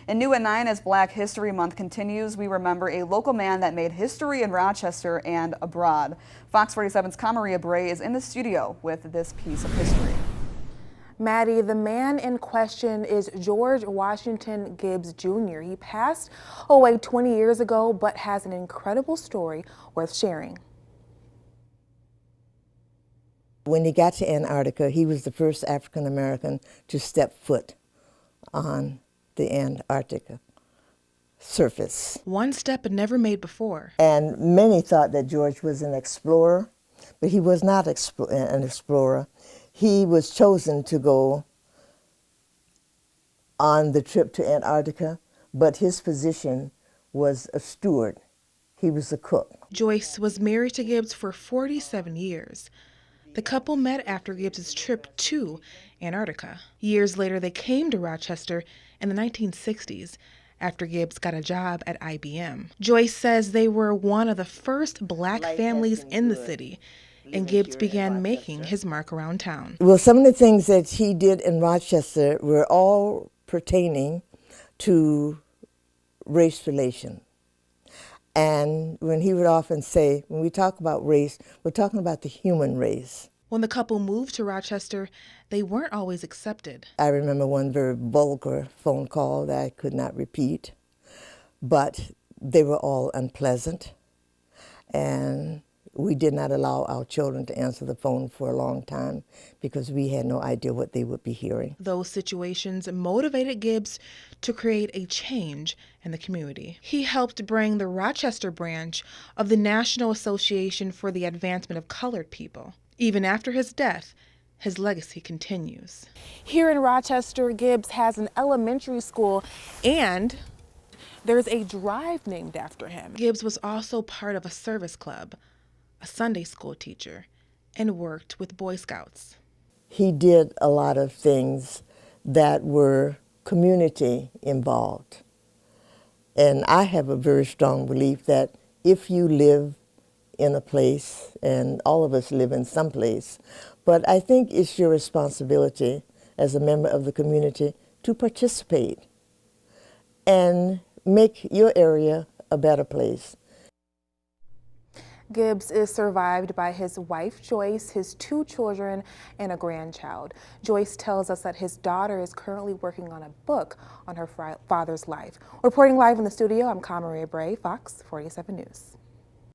And new at 9, as Black History Month continues, we remember a local man that made history in Rochester and abroad. Fox 47's Maria Bray is in the studio with this piece of history. Maddie, the man in question is George Washington Gibbs Jr. He passed away 20 years ago, but has an incredible story worth sharing. When he got to Antarctica, he was the first African American to step foot on the Antarctica surface. One step never made before. And many thought that George was an explorer, but he was not an explorer. He was chosen to go on the trip to Antarctica, but his position was a steward. He was a cook. Joyce was married to Gibbs for 47 years. The couple met after Gibbs's trip to Antarctica. Years later, they came to Rochester in the 1960s after Gibbs got a job at IBM. Joyce says they were one of the first Black families in the city, and Gibbs began making his mark around town. Well, some of the things that he did in Rochester were all pertaining to race relations. And when he would often say, when we talk about race, we're talking about the human race. When the couple moved to Rochester, they weren't always accepted. I remember one very vulgar phone call that I could not repeat, but they were all unpleasant. And we did not allow our children to answer the phone for a long time because we had no idea what they would be hearing. Those situations motivated Gibbs to create a change in the community. He helped bring the Rochester branch of the National Association for the Advancement of Colored People. Even after his death, his legacy continues. Here in Rochester, Gibbs has an elementary school and there's a drive named after him. Gibbs was also part of a service club, a Sunday school teacher, and worked with Boy Scouts. He did a lot of things that were community involved. And I have a very strong belief that if you live in a place, and all of us live in some place, but I think it's your responsibility as a member of the community to participate and make your area a better place. Gibbs is survived by his wife, Joyce, his 2 children, and a grandchild. Joyce tells us that his daughter is currently working on a book on her father's life. Reporting live in the studio, I'm Maria Bray, Fox 47 News.